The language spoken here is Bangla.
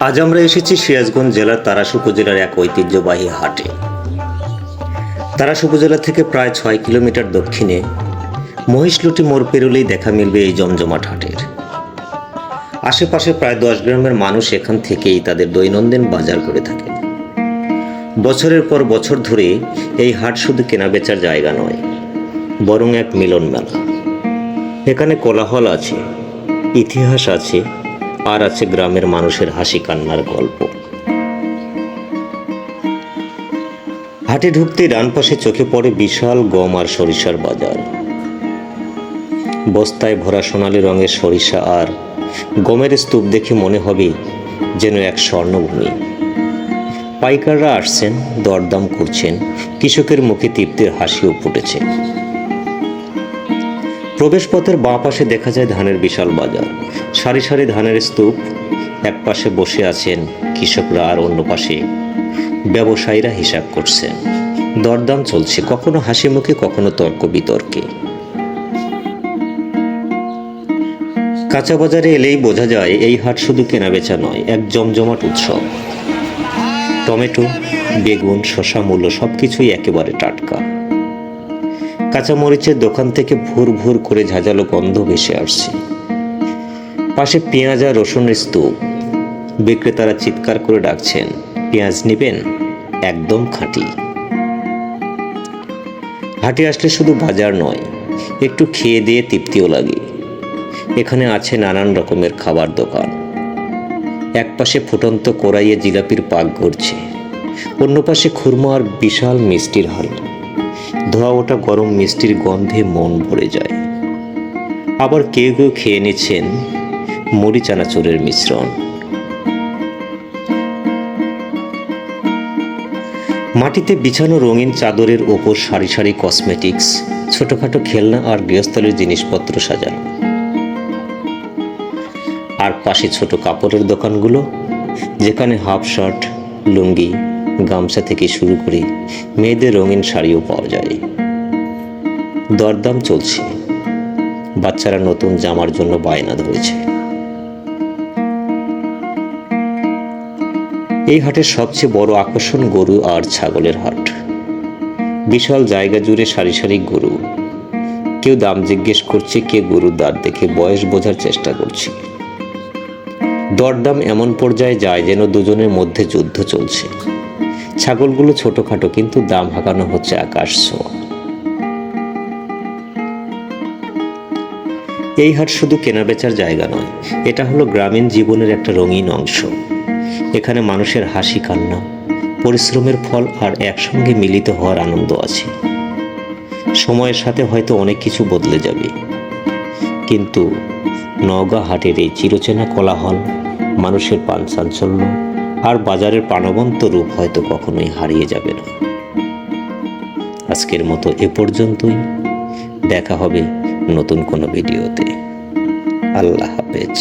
আজ আমরা এসেছি সিরাজগঞ্জ জেলার তারাস উপজেলার এক ঐতিহ্যবাহী হাটে। তারাস উপজেলা থেকে প্রায় 6 কিলোমিটার দক্ষিণে মহিষলুটি মোড় পেরোলেই দেখা মিলবে এই জমজমাট হাটের। আশেপাশে প্রায় 10 গ্রামের মানুষ এখান থেকেই তাদের দৈনন্দিন বাজার করে থাকে। বছরের পর বছর ধরে এই হাট শুধু কেনাবেচার জায়গা নয়, বরং এক মিলন মেলা। এখানে কোলাহল আছে, ইতিহাস আছে, আর আছে গ্রামের মানুষের হাসি কান্নার গল্প। হাটে ঢুকতেই ডান পাশে চোখে পড়ে বিশাল গম আর সরিষার বাজার। বস্তায় ভরা সোনালী রঙের সরিষা আর গমের স্তূপ দেখে মনে হবে যেন এক স্বর্ণভূমি। পাইকাররা আসছেন, দরদাম করছেন, কৃষকের মুখে তৃপ্তির হাসিও ফুটেছে। প্রবেশপথের বাঁ পাশে দেখা যায় ধানের বিশাল বাজার, সারি সারি ধানের স্তূপ। এক পাশে বসে আছেন কৃষকরা আর অন্য পাশে ব্যবসায়ীরা হিসাব করছেন। দরদাম চলছে, কখনো হাসি মুখে, কখনো তর্ক বিতর্কে। কাঁচা বাজারে এলেই বোঝা যায় এই হাট শুধু কেনাবেচা নয়, এক জমজমাট উৎসব। টমেটো, বেগুন, শসা, মূলো সবকিছুই একেবারে টাটকা। কাঁচামরিচের দোকান থেকে ভুর ভুর করে ঝাঁঝালো গন্ধ ভেসে আসছে। পাশে পেঁয়াজ আর রসুনের স্তূপ। বিক্রেতারা চিৎকার করে ডাকছেন, পেঁয়াজ নেবেন? একদম খাঁটি। হাটে আসলে শুধু বাজার নয়, একটু খেয়ে দিয়ে তৃপ্তিও লাগে। এখানে আছে নানান রকমের খাবার দোকান। এক পাশে ফুটন্ত কড়াইয়ে জিলাপির পাক ঘুরছে, অন্য পাশে খুরমা আর বিশাল মিষ্টির হাল। ধোয়া ওঠা গরম মিষ্টির গন্ধে মন ভরে যায়। আবার কেউ কেউ খেয়ে নিচ্ছেন মুড়ি চানাচুরের মিশ্রণ। মাটিতে বিছানো রঙিন চাদরের ওপর সারি সারি কসমেটিক্স, ছোটখাটো খেলনা আর গৃহস্থলীর জিনিসপত্র সাজানো। আর পাশে ছোট কাপড়ের দোকানগুলো, যেখানে হাফ শার্ট, লুঙ্গি, গামছা থেকে শুরু করে মেয়েদের রঙিন শাড়িও পাওয়া যায়। দরদাম চলছে, বাচ্চারা নতুন জামার জন্য বায়না ধরেছে। এই হাটের সবচেয়ে বড় আকর্ষণ গরু আর ছাগলের হাট। বিশাল জায়গা জুড়ে সারি সারি গরু। কেউ দাম জিজ্ঞেস করছে, কেউ গরুর দাঁত দেখে বয়স বোঝার চেষ্টা করছে। দরদাম এমন পর্যায়ে যায় যেন দুজনের মধ্যে যুদ্ধ চলছে। ছাগলগুলো ছোটখাটো, কিন্তু দাম হাঁকানো হচ্ছে আকাশ ছোঁয়া। এই হাট শুধু কেনাবেচার জায়গা নয়, এটা হলো গ্রামীণ জীবনের একটা রঙিন অংশ। এখানে মানুষের হাসি কান্না, পরিশ্রমের ফল আর একসঙ্গে মিলিত হওয়ার আনন্দ আছে। সময়ের সাথে হয়তো অনেক কিছু বদলে যাবে, কিন্তু নওগাঁ হাটের এই চিরচেনা কোলাহল, মানুষের প্রাণচাঞ্চল্য আর বাজারের প্রাণবন্ত রূপ হয়তো কখনোই হারিয়ে যাবে না। আজকের মতো এ পর্যন্তই। দেখা হবে নতুন কোনো ভিডিওতে। আল্লাহ হাফেজ।